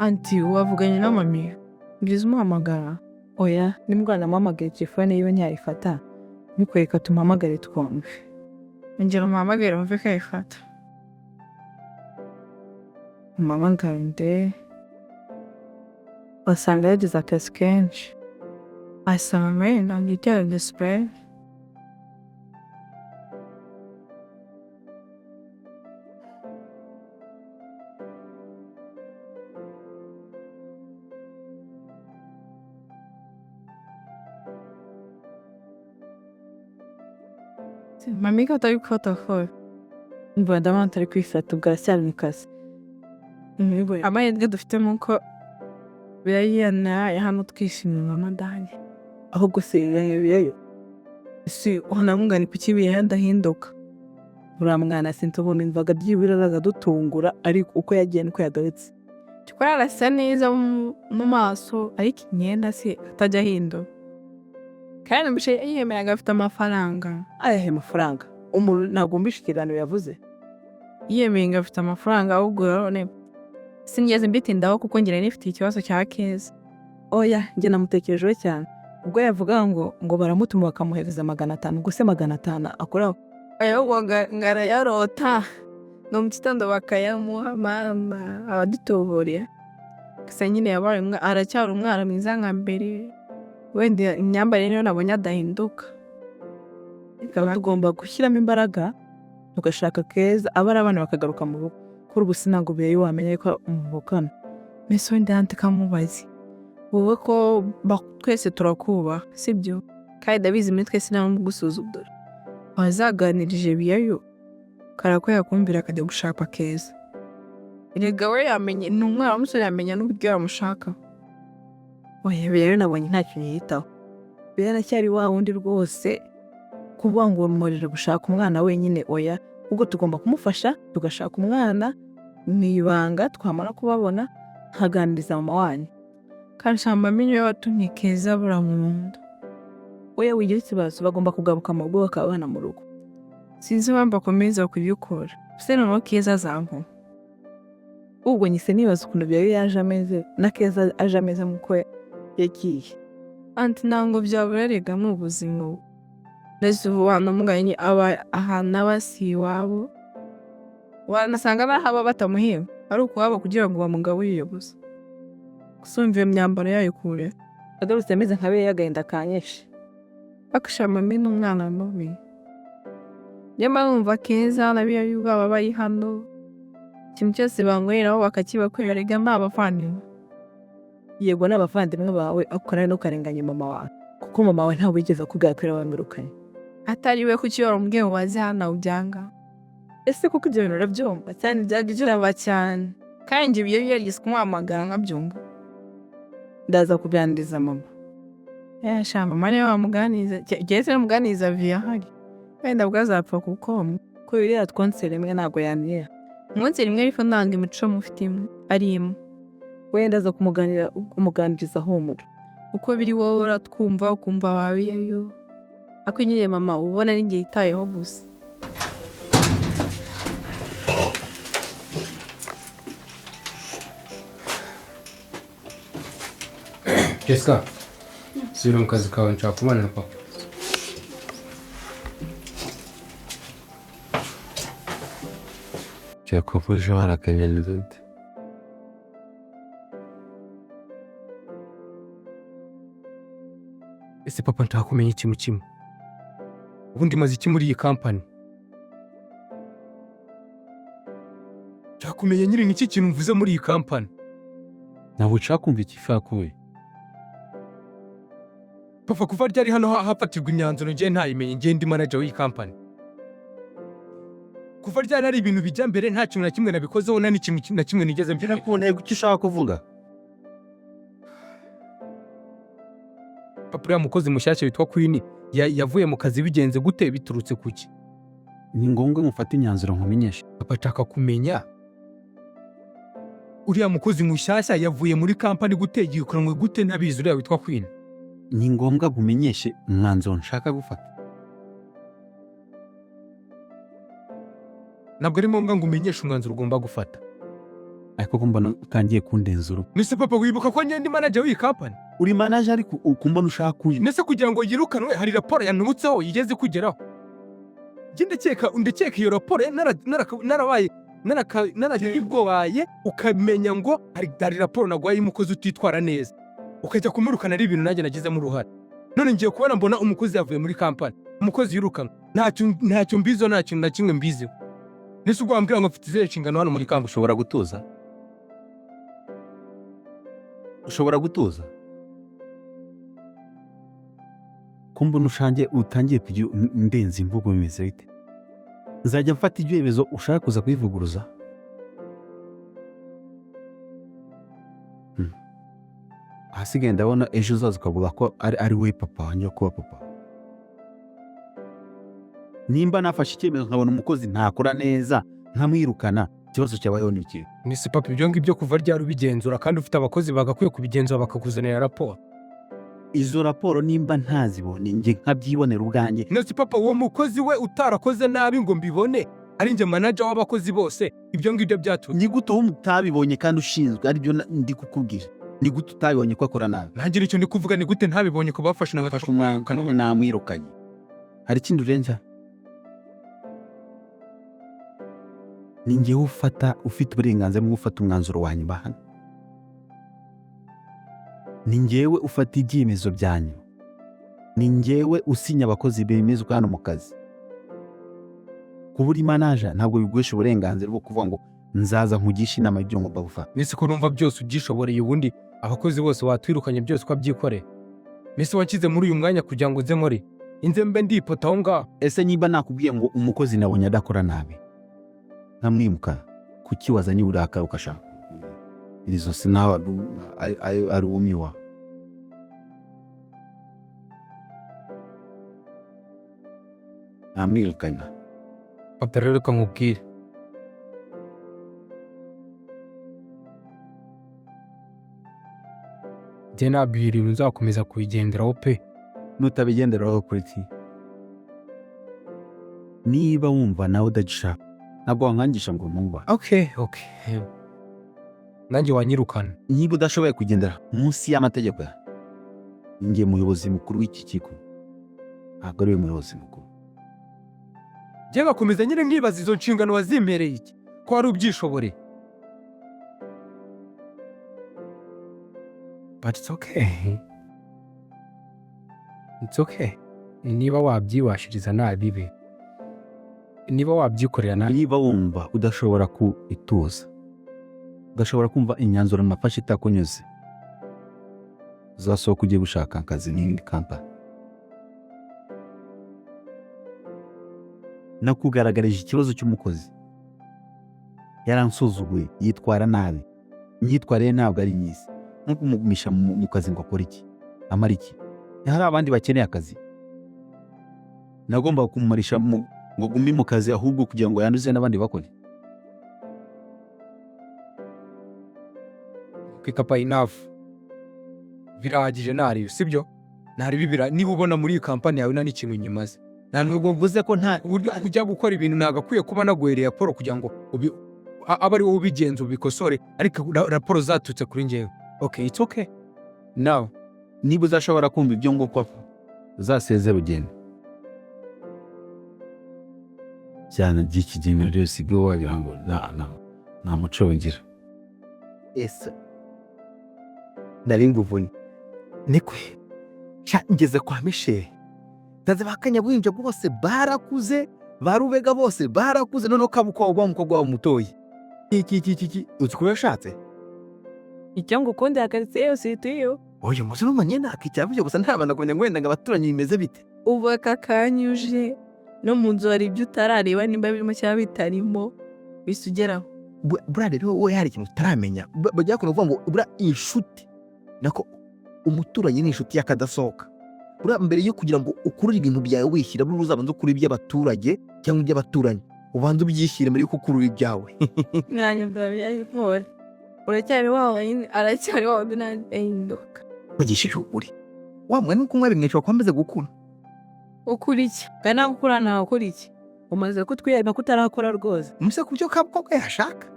Anti wavuganye na mami ngize umuhamagara. Oya nibwo namuhamagaye telefone yiwe ntiyayifata bikwereka tumuhamagare twumve. Ngira umuhamagare wumve ko ayifata. Umuhamagare nde wasanga yagize akazi kenshi. Asanga nangitera display. Mami ko atari gufata phone. Mbona ndabona atari kwifata ubwo aracyari mu kazi. Amahirwe dufite nuko birayana hano twishimira amadani. Aho gusigaye Si unamungani kuki bihandahinduka. uramwana sintubona imvaga byibiraga dutungura ariko uko yagiye niko yagaretse. Cyakora arasa neza mu maso ariko imyenda si atajya ahinduka. Kandi mbishe yiyemeraga afite amafaranga. Ayahe mafaranga umuntu ntabwo mbishikirano yavuze. Yiyemeraga afite amafaranga ahubwo none sinigeze mbitindaho kuko ngira nifite ikibazo cya keza. Oya njye namutekerejeho cyane ubwo yavuga ngo baramutuma bakamuhereza 500 guse 500 akora Ahubwo ngara yarota no mu gitondo bakayamuha mama abadutoboriye. Gusa nyine yabaye aracyari umwana mwiza nka mbere. Wenda imyambarire niyo nabonye adahinduka. Tugomba gushyiramo imbaraga tugashaka keza abari abana bakagaruka mu rugo. Kuri ubu sinango biye wamenye ko umuvukana. Mbese wenda antikamubazi. Wowe ko twese turakuba sibyo? Kandi ndabizi muri twese nta gusuzugura. Wazaganirije biyayo karako yakumvira akajya gushaka keza. Erega we yamenye n'umwana musore yamenya n'uburyo yamushaka. Oya biyayo nabonye nta kintu yitaho. Biya cyari wa wundi rwose kuvuga ngo murire gushaka umwana wenyine oya ubwo tugomba kumufasha tugashaka umwana nibanga twamara kubabona haganiriza mama wanyu. Kandi shamba minyo yatumye keza buramundo. Oya wigira ikibazo bagomba kugaruka mu rugo bakabana mu rugo. Sinzi impamvu akomeza kubikora. Se noneho keza azanko. Ubwo nyise nibaza ukuntu byayo yaje ameze na keza aje ameze muko yagiye. Anti nango byaburarega mu buzima. Ndetse uwana muganye aba ahana basi wabo. Wanasanga bahaba batamuhiwe. Ari ukuwabo kugira ngo bamugaburire gusa. Kusumva imyambaro yayo kure. Agarutse ameze nkabe yagahinda kanyeshe. Akashama mino umwana mubi. Nyama numva keza nabiya yuga babayi hano. Ikintu cyose banyweraho bakakibakwerega n'abavandimwe. Yego n'abavandimwe bawe akora no karenganya mama wawe. Kuko mama wawe ntawe wigeze kugakwira bamurukanye. Atariwe kuki warumbwiye wazi hana ubyanga. Ese kuko ibyo bintu urabyumva cyane byagijira cyane. Kandi ibyo yariswe kumwamagana nkabyumva. Ndaza kubyandiza mama. Shamba mari wamuganiza cyese namuganiza via hari. Wenda bwazapfa kuko ko yirira twonsere rimwe nago yaniye. Umunsi rimwe ariko ndanga imico mufitimo ari imwe. Wenda za kumuganiriza humura. Uko biri wowe uratwumva ukumva wabiyeyo. Akwinyeye mama ubona ningiye itayeho gusa. Jessica, siri mu kazi kawe nshaka kubana na papa. Jacob ejo harakagenze ute? Ese papa nshaka kumenya ikintu kimwe. Ubundi maze iki muri iyi company? Nshaka kumenya nyiri n'iki kintu mvuze muri iyi company. Ntabwo nshaka kumva ikifakuye. Papa kuva ryari hano hafatirwa imyanzuro ngiye ntayimenye ngiye ndi manager w'iyi company. Kuva ryari ari ibintu bijya mbere nta kintu na kimwe nabikozeho na n'ikintu na kimwe nigeze mbere kubona icyo ushaka kuvuga. Papa ya mukozi mushyashya witwa Queen yavuye mu kazi bigenze gute biturutse kuki? Ni ngombwa mufate imyanzuro nkumenyesha. Papa ataka kumenya uriya mukozi mushyashya yavuye muri company gute yikuranwe gute nabizi uriya witwa Queen. Ni ngombwa bumenyeshe umwanzuro nshaka gufata. Ntabwo ari ngombwa ngo umenyeshe umwanzuro ugomba gufata. ariko ko mbona utangiye kundenza urugo. Nese papa wibuka ko njye ndi manager w'iyi company? Uri manager ariko ukumbona ushaka kuyi. Nese kugira ngo yirukanwe hari raporo yanubutseho yigeze kugeraho. Ndekeka iyo raporo narabaye naragibwobaye ukamenya ngo hari raporo nagwaye umukozi utitwara neza. Ukajya kumurukana ari ibintu nanjye nagizemo uruhare. None ngiye kubona mbona umukozi yavuye muri company. Umukozi yirukanwe. Ntacyo mbizo na kimwe mbiziho. Nese ubwo wambwira ngo mfite izihe nshingano hano muri company? Ushobora gutuza? Ushobora gutuza? Kumbona ushange utangiye kujya ndenza imvugo bimeze bite? Nzajya mfata ibyemezo ushaka kuza kwivuguruza? Hasigaye ndabona ejo uzaza ukavuga ko ari we papa wanjye kuba papa. Nimba nafashe icyemezo nkabona umukozi ntakora neza nkamwirukana, ikibazo cyabayeho ni iki? Nese papa ibyo ngibyo kuva ryari ubigenzura kandi ufite abakozi bagakwiye kubigenzura bakakuzanira raporo? Izo raporo nimba ntazibone njye nkabyibonera ubwanjye. Nese papa uwo mukozi we utarakoze nabi ngo mbibone ari njye manager w'abakozi bose, ibyo ngibyo byatumye. Ni gute utabibonye kandi ushinzwe ari byo ndi kukubwira? Ni gute utabibonye ko akora nabi? Nanjye icyo ndi kuvuga ni gute ntabibonye ko bafashe nagafashe umwaka namwirukanye. Hari ikindi urenza? Ni njyewe ufite uburenganzira bwo gufata umwanzuro wanyu bahana. Ni njyewe ufata ibyemezo byanyu. Ni njyewe usinya abakozi bemezwa hano mu kazi. Kuba uri manager ntabwo biguhesha uburenganzira bwo kuvuga ngo nzaza nkugisha inama y'ibyo ngomba gufata. Nese ko numva byose ugishoboreye ubundi abakozi bose watwirukanye byose ko byikore. Nese wakize muri uyu mwanya kugira ngo nze nkore inze mbe ndipota aho ngaho. Ese niba nakubwiye ngo umukozi nabonye adakora nabi nkamwimuka, kuki wazanye uburakari ukashaka? Irizo sinawa ari umiwa. Namwirukanye. Papa rero kamubwire. Jye nabwira ibintu uzakomeza kubigenderaho pe. Nutabigenderaho kuri ti. Niba wumva nawe udagishaka ntabwo wankangisha ngo numva. Okay. Nanjye wanyirukana. Niba udashoboye kugendera munsi y'amategeko ya njye muyobozi mukuru w'iki kigo, ntabwo ari we muyobozi mukuru. Jye gakomeza nyine nkibaza izo nshingano wazimpereye iki ko wari ubyishobore. But it's okay. Niba wabyibashiriza nabibe. Niba wabyikorera nabi. Niba wumva udashobora kuituza, udashobora kumva imyanzuro nafashe itakunyuze, uzasohoka ujye gushaka akazi n'indi company. Nakugaragarije ikibazo cy'umukozi. Yaransuzuguye, yitwara nabi. Imyitwarire ntabwo ari myiza. Nko kumugumisha mu kazi ngo akore iki? Amara iki? Hari abandi bakeneye akazi. Nagomba kumumarisha ngo gumi mu kazi ahubwo kugira ngo yanduze n'abandi bakore. Papa enough. Birahagije nari sibyo? Nari bibira niba ubona muri iyi company yawe nani kintu nyimaze. Nta nubwo mvuze ko nta buryo kujya gukora ibintu nagakwiye kuba naguhereye raporo kugira ngo aba ari wowe ubigenza ubikosore, ariko raporo zatutse kuri njyewe. Okay, it's okay. Now, niba uzashobora kumva ibyo ngo papa uzasezera ugende. Cyane by'ikigeni rero sigo wabihango nta muco ngira. Ese nari nguvunye nikwe ngeze kwa Michel ndaze bakanyabwinje bose barakuze, barubega bose barakuze, none kabukobwa umukobwa wa mutoyi iki ukikuye yashatse icyo ngukunda yakaritse yose ituyo. oya muzi numanye nakicyavuje gusa ntabana kumenya ngwenda ngo abaturanye bimeze bite. Ubu akakanyuje no mu nzu hari ibyo utarareba nimba birimo cyangwa bitarimo bisugeraho. Bura rero wowe hari ikintu utaramenya bajya kuvuga ngo bura inshuti nako umuturanyi ni inshuti yakadasohoka. Bura mbere yo kugira ngo ukurure ibintu byawe wishyira buri uzabanza ukuri iby'abaturage cyangwa iby'abaturanyi, ubanza ubyishyire mbere yo kukurura ibyawe. Mwanya ndabya yipora uracyari wawe aracyari wawe n'indoka bagishije ukuri wa mwana uko mwa bimwe kwameze gukura ukuri iki kana gukura nawe ukuri iki umaze kutwiyaba kutarakora rwose umuse kubyo kabwo yashaka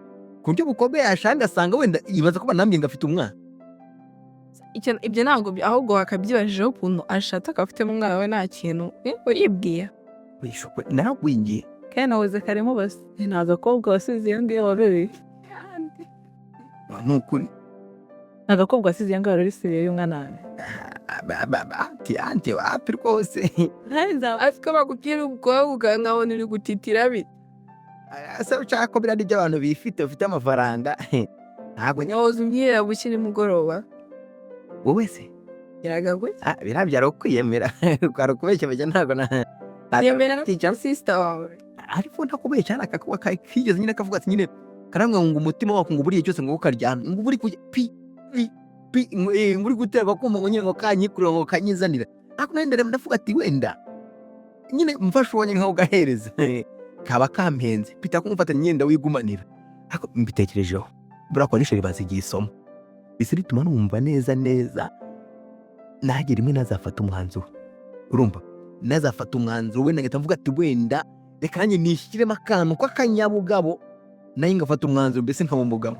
ku buryo bukomeye ashanga asanga wenda yibaza ko banambye ngo afite umwana. ibyo ntabwo ahubwo wakabyibajijeho ukuntu ashatse akaba afitemo umwana we nta kintu uribwiye Wishwe naragwingiye. kandi nahoze kare mubaza nta gakobwa wasize iyo ngiyo wabereye Ni ukuri. agakobwa wasize iyo ngiyo wari siriye y'umwana wawe Anti wapi rwose. ariko bakubwira ubwo ukabona uri gutitira bite Ese ushaka ko biriya ari iby'abantu bafite amafaranga. Ntabwo nyahoze umbwira gukira nimugoroba wowe se. biragagutse Biriya byari ukwiyemera. Kwari ukubeshya bajya ntabwo yemera teacher sister wawe ariko ntakubeshya nakakuba kigeze nyine kavuga ati nyine karamwe ngo umutima wako ngo buriye cyose ngo ukaryana ngo buri nguri guteba kumva ngo nyine ngo kanyikurira ngo kanyizanira. Ariko nendere ndavuga ati wenda nyine mfashe uwo nyine gahereza kaba kampenze pita kumufata nyenda wigumanira. Ariko mbitekerejeho burako nisheri bazigiye isomo bise bituma numva neza nage rimwe nazafata umwanzuro. Urumva nazafata umwanzuro wenda ngahita mvuga ati wenda reka nanjye nishyiremo akantu k'akanyabugabo nayo ngafata umwanzuro mbese nkaba umugabo.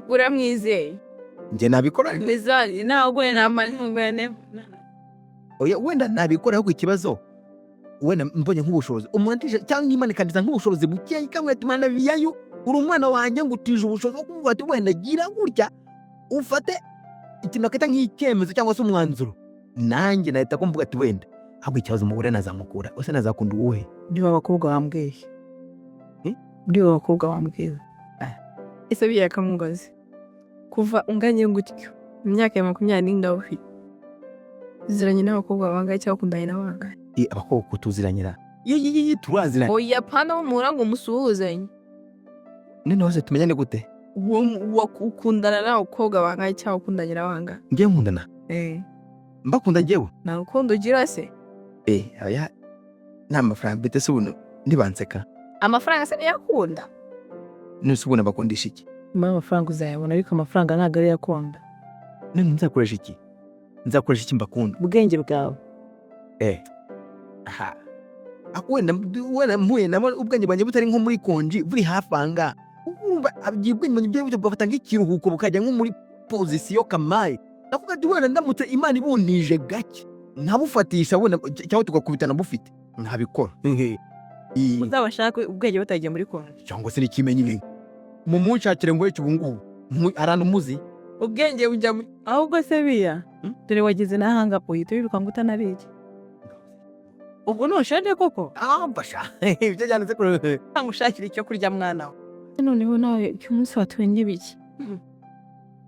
uramwizeye Njye nabikora bizari ntabwo namane oya wenda nabikora ahubwo ikibazo wenda mbonye nk'ubushobozi umuntu cyangwa Imana ikandiza nk'ubushobozi bukeya ikamwe ati Mana biyayo uri umwana wanjye ngutije ubushobozi bwo kuvuga ati wenda gira gutya ufate ikintu akita nk'icyemezo cyangwa se umwanzuro nanjye nahita ko mvuga ati wenda ahubwo ikibazo umugore nazamukura ose nazakunda uwuhe. niba abakobwa bambwiye niba abakobwa bambwiye ese biya kamugozi kuva unganye gutyo mu myaka ya 20 ufite ziranye n'abakobwa bangaye cyangwa ukundanye n'abangaye abakobwa kutuziranyira turaziranye oya pana umura ngo musuhuzanye none hose tumenyane gute ukundana n'abakobwa bangaye cyangwa ukundanye n'abangaye ngiye nkundana mbakunda njyewe nta rukundo ugira se aya nta mafaranga bite se ubuno ndibanseka amafaranga se yakunda nese ubona bakundisha iki nyuma amafaranga uzayabona ariko amafaranga ntabwo ari yakunda none nzakoresha iki mbakunda ubwenge bwawe aha wenda mpuye nabo ubwenge bwanjye butari nko muri konji buri hafi anga urumva abyibwenge byo bafata nk'ikiruhuko bukajya nko muri pozisiyo kamaye navuga ati wenda ndamutse Imana ibunije gake nkabufatisha wenda cyangwa tugakubitana bufite nkabikora uzabashaka ubwenge butagiye muri konji cyangwa se n'ikimenyi ibintu mu munshakire ngo iki ubungubu arana umuzi ubwenge bujya ahubwo se biya dore wagize n'ahanga uhita wiruka ngo utanariye ubwo ntushende koko mbasha ibyo byanditse kuri cyangwa ushakira icyo kurya mwana we noneho nawe umunsi watwenye biki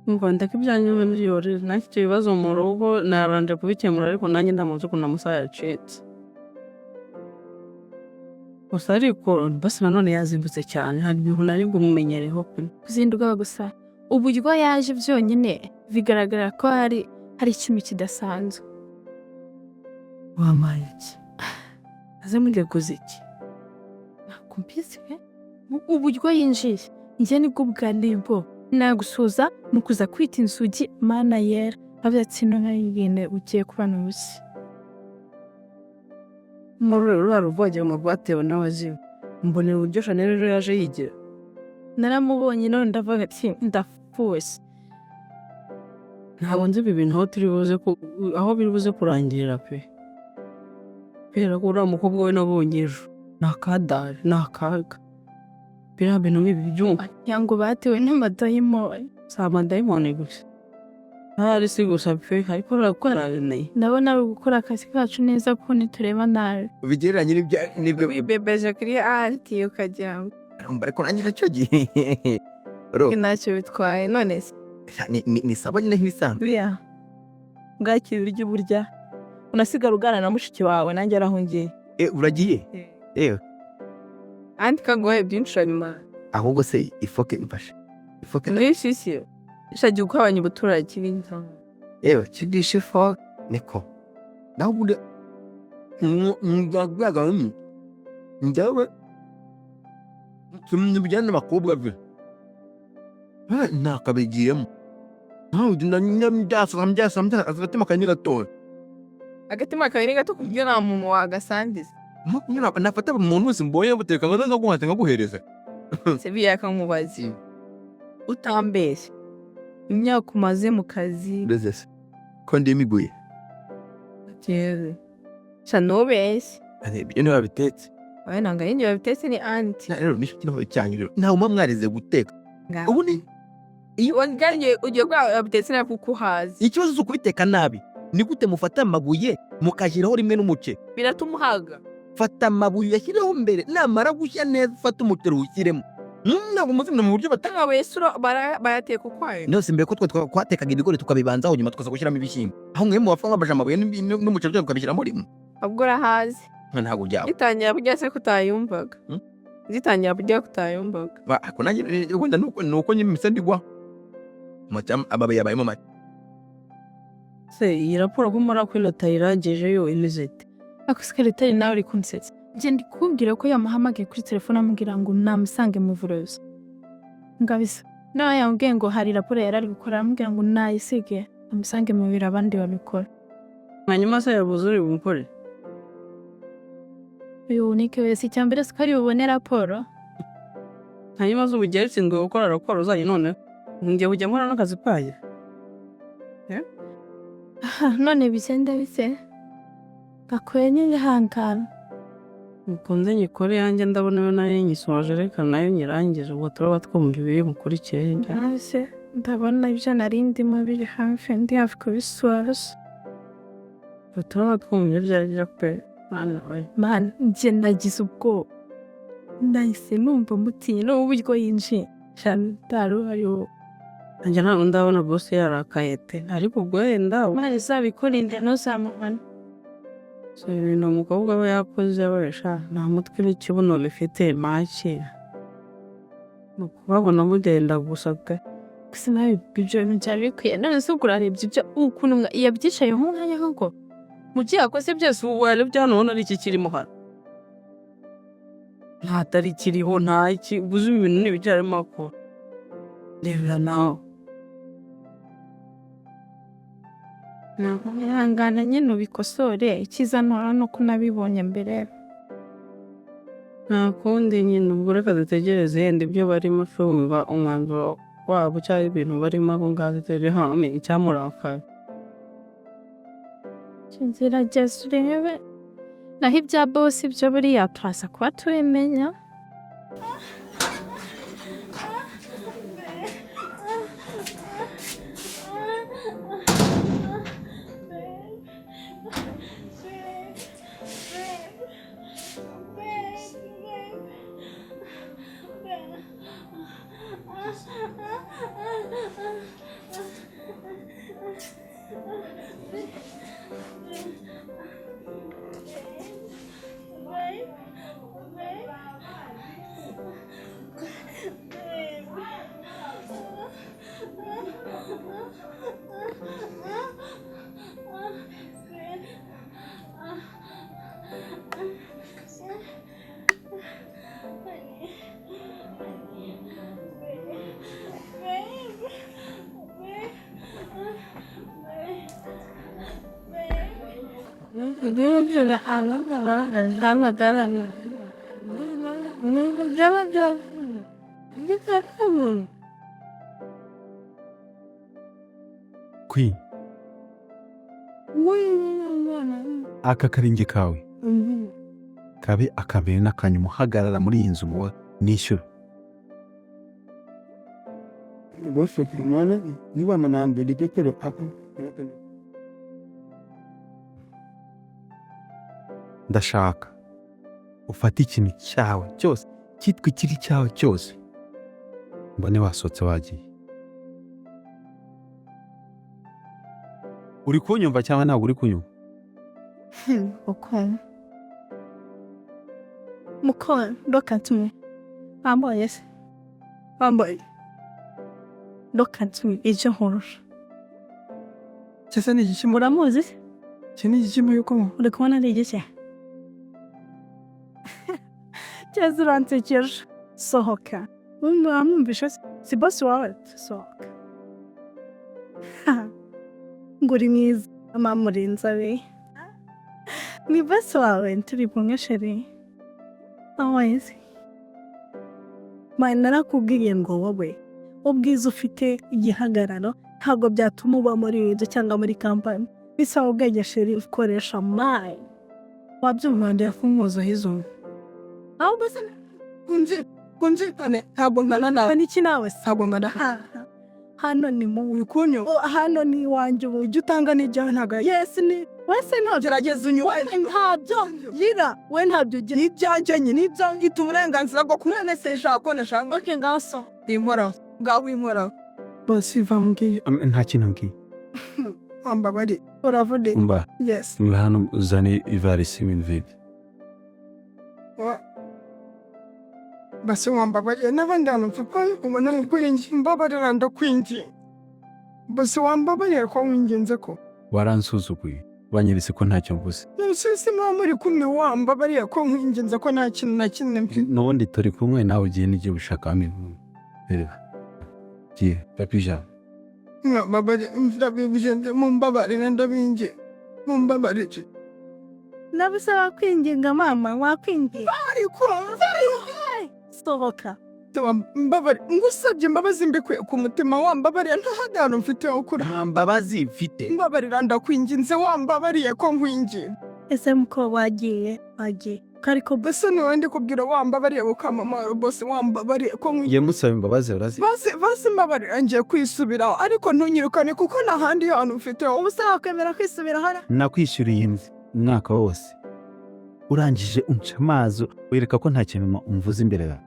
ngo ndake ibyanyu byore nacyo ibibazo mu rugo naranje kubikemura ariko nanjye ndamuze ko namusaya yacitse gusa ariko basi nanone yazimbutse cyane hari ibintu nari bumumenyereho kuzinduka gusa uburyo yaje byonyine bigaragara ko hari ikintu kidasanzwe wamaye iki aze muri kuziki nakumvise uburyo yinjiye njye nibwo bwa ndimbo nagusuza mu kuza kwita insugi Mana yera abyatsinda nkayigene ugiye kubana ubusi muri ruvogeye mu rwatewe n'abazimu mbonera uburyo Chanel rero yaje yigira naramubonye none ndavuga ati ndafuse ntabwo nzi ibi bintu aho biri buze kurangirira pe kubera ko uriya mukobwa we nabonye ejo ni akadari ni akaga biriya bintu nk'ibi byumva cyangwa batewe n'amadayimoni si amadayimoni gusa ntari si gusa pe ariko urakoranye ndabona ari gukora akazi kacu neza kuko nitureba nabi ubigereranye n'ibyo bibebeje kuri arti ukagira ngo ariko nanjye nacyo gihe ntacyo bitwaye none se ni saba nyine nk'ibisanzwe biya bwakira ibiryo burya unasigara uganira na mushiki wawe nanjye arahungiye uragiye andi kagoye byinshi nyuma ahubwo se ifoke mfashe ifoke n'ishishye ishagiye ukabanya ubuturage n'inzo kidishe ifoke niko naho bude ngagwaga ndawe tumubijyana n'abakobwa be nakabigiyemo ndabyasa agatima kanini gatoya agatima kanini gato kubyo nta muntu wagasangiza nafata umuntu wese mbonye buteka ngo ndaguhata ngaguhereza Sebiya akamubaza utambeshye imyaka umaze mu kazi Mbese se ko ndimiguye keze sha ntubeshye ibyo niba bitetse wowe nanga yindi babitetse ni anti rero nicyo kintu cyanyu rero ntawe muba mwarize guteka ubu ni wanganye ugiye kwa babitetse na kuko uhazi ikibazo cyo kubiteka nabi ni gute mufata amabuye mukashyiraho rimwe n'umuceri biratuma uhaga fata amabuye uyashyiraho mbere namara gushya neza ufata umuceri uwushyiremo ntabwo muzimna mu buryo tanga wesuro bayateka ukwayo nose mbere ko twatekaga ibigori tukabibanzaho nyuma tukaza gushyiramo ibishyimbo aho mwe muwapfa mwabasha amabuye n'umuceri byose tukabishyiramo rimwe ubwo urahazi ntabwo byaba gitangira kurya se kutayumvaga gitangira kurya kutayumvaga ako nanjye wenda nuko nyine mise ndigwa amabuye yabayemo make se iyi raporo ko muri kuri leta irangije yo imeze ite ako sekretari nawe uri kunsetsa nje ndikubwira ko yamuhamagaye kuri telefone amubwira ngo namusange mu vurozo ngabisa nawe yambwiye ngo hari raporo yari ari gukora amubwira ngo nayisige amusange mu biro abandi babikora hanyuma se yabuze uri bumukore uyu nike wese icyambere sikari bubone raporo hanyuma zo ugiye utsindwe gukora raporo zanyu none ngiye kujya nkora n'akazi kayo none bigenda bise gakwiye n'ibihangano mukunze nyikore yanjye ndabona yo nayo nyisoje reka nayo nyirangije ubwo turaba twumva ibiri mukurikiye nase ndabona ibyo nari ndimo biri hafi ndi hafi kubisoza turaba twumva ibyo aribyo pe man njye nagize ubwoba nahise numva mutinye n'uburyo yinjiye shantaro ariwo nanjye ntabwo ndabona bose yarakaye te ariko ubwo wenda mari zabikorinde ntuzamubona so ibintu umukobwa we yakoze wesha nta mutwe n'ikibuno bifite make ni ukubabona mugenda gusa pe gusa nawe ibyo bintu byari bikwiye none se urarebye ibyo ukuntu yabyicaye nk'umwanya nk'uko mu byo yakoze byose ubu warebye hano ubona ari iki kirimo hano ntatari kiriho nta iki ubuze ibintu n'ibyo arimo akora rebera nawe ihangana nyine ubikosore icyiza ntora nuko nabibonye mbere nta kundi nyine ubwo reka dutegereze yenda ibyo barimo kumva umwanzuro wabo cyangwa ibintu barimo aho ngaho zitari hamwe icyamurakaye gerageza urebe naho ibya bosi byo buriya turaza kuba tubimenya Queen, aka karinge kawe kabe akambere n'akanyuma uhagarara muri iyi nzu ngo nishyura. bose kumana niba manambere dekero papa Ndashaka ufate ikintu cyawe cyose cyitwa ikiri cyawe cyose mbone wasohotse wagiye. Uri kunyumva cyangwa ntabwo uri kunyumva? Mukon, look at me. Yes. Look at me. It's your horror. cyese ni igishimo Muramuzi? cyene igishimo yuko Uri kubona ari igice? Cyeze uransekeje. Sohoka. Mwumvishe si bosi wawe sohoka. Ngo uri mwiza amamurinzi abe. Ni bosi wawe turi kumwe sheri. Always. narakubwiye ngo wowe ubwiza ufite igihagararo ntabwo byatuma uba muri inzu cyangwa muri kampani, bisaba ubwenge sheri ukoresha mind. wabyumva ndafunguza hizo aho bose kunjikane ntabwo ngana nawe n'iki nawe ntabwo ngana hano ni mu wikunyo hano ni iwanjye ubu ujya utanga n'ijyawe ntabwo yes ni wese ntabyo gerageza unyuwe ntabyo gira we ntabyo ugira n'ibyanjye nyine n'ibyanjye ita uburenganzira bwo kumwenesesha ko nashaka okay ngaso inkora ngaho inkora bose vambwiye nta kintu ngiye ambabari uravude umva yes mwe hano uzane ivarisi ibintu vibi basi wambabariye n'abandi hantu mfuko ubona nkwingi mbabarira ndakwingi basi wambabariye ko winginze ko waransuzuguye banyeretse ko ntacyo mvuze sisi mwa muri kumwe wambabariye ko winginze ko nta kintu na kimwe mfite n'ubundi turi kumwe nawe ugiye n'igihe ushaka ibintu reba giye papija babari ndabije mumbabarira ndabinge mumbabarije nabisaba kwinginga mama wakwinginga ariko sohoka mbabari ngusabye imbabazi mbikuye ku mutima wambabariye nta hantu mfite ho kuri nta mbabazi mfite mbabarira ndakwinginze wambabariye ko nkwinginze ese muko wagiye kariko bose niwe ndi kubwira wambabariye ukamamara bose wambabariye ko ngiye musaba imbabazi urazi basi mbabarira ngiye kwisubiraho ariko ntunyirukane kuko nta handi hantu mfite ho ubusaba kwemera kwisubira hano nakwishyuriye inzu umwaka wose urangije unca amazi wereka ko nta kintu umvuze imbere yawe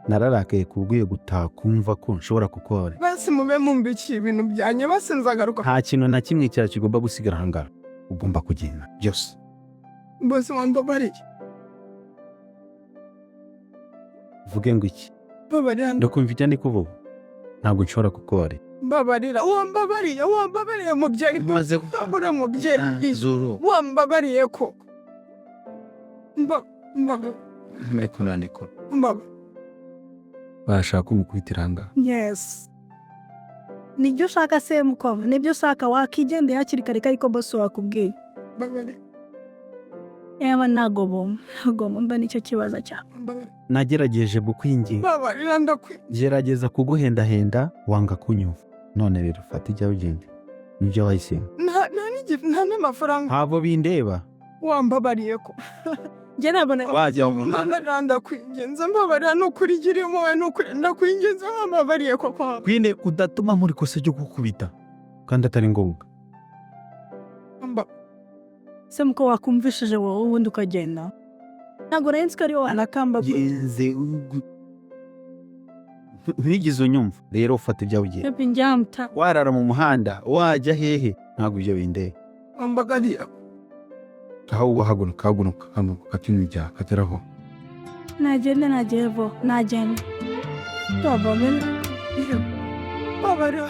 nararakaye kubwiye gutaha kumva ko nshobora kukora basi mube mumbikiye ibintu byanjye basi nzagaruka nta kintu na kimwe cyari kigomba gusigara ahangaha ugomba kugenda byose bose wambabariye vuge ngo iki mbabarira ndakumva icyo ndi kuvuga ntabwo nshobora kukora mbabarira wambabariye mubyeyi maze kubura mubyeyi zuru wambabariye ko mekunaniko bashaka umukubitira ahangaha yes nibyo ushaka se mukoma nibyo ushaka wakigendeye hakiri kare ariko bose wakubwiye yaba ntago bomba nicyo kibazo cyawe nagerageje gukwinginga mbabarira gerageza kuguhendahenda wanga kunyumva none rero fata ijya ugende nibyo wahisemo nta n'amafaranga ntabwo bindeba wambabariye ko njye nabona wajya mbabarira ndakwinginze mbabarira n'ukuri girimo we n'ukuri ndakwinginze wambabariye ko kwa kwine udatuma muri kose ryo gukubita kandi atari ngombwa se muko wakumvishije wowe ubundi ukagenda ntabwo urenze ko ari wowe anakamba yenze ntigize unyumva rero ufata ibyawe ugenda pepe njyamta warara mu muhanda wajya hehe ntabwo ibyo bindeba wambabariye aho haguruka katunyu ibyaha kateraho nagenda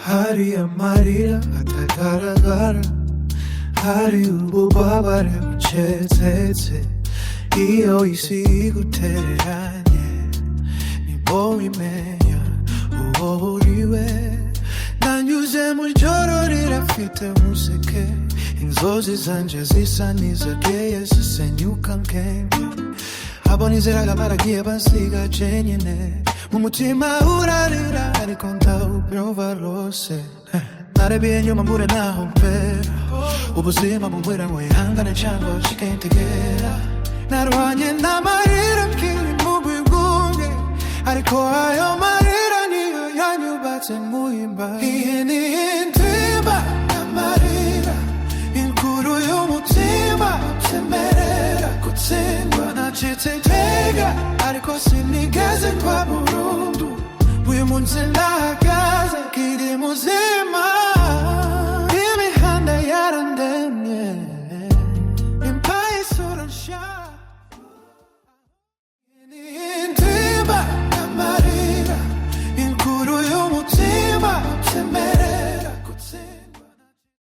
hari amarira atagaragara hari ububabare bucecetse iyo isi igutereranye nibwo wimenya uwo uriwe nanyuze mu joro rirafite umuseke inzozi zanje zisa n'izageye zisenyuka nkenge abo nizeraga baragiye bansiga jenyine mu mutima urarira ariko ndawubyumva rwose narebeye inyuma mbure naho mpera ubuzima bumbwira ngo ihangane cyangwa ushiketegera narwanye n'amarira kiri mu bwigunge ariko ayo marira niyo yanyubatse muhimba iyi ni intimba y'amarira inkuru y'umutima utemerera gutsindwa nacitse intege ariko sinigeze kwa burundu uyu munsi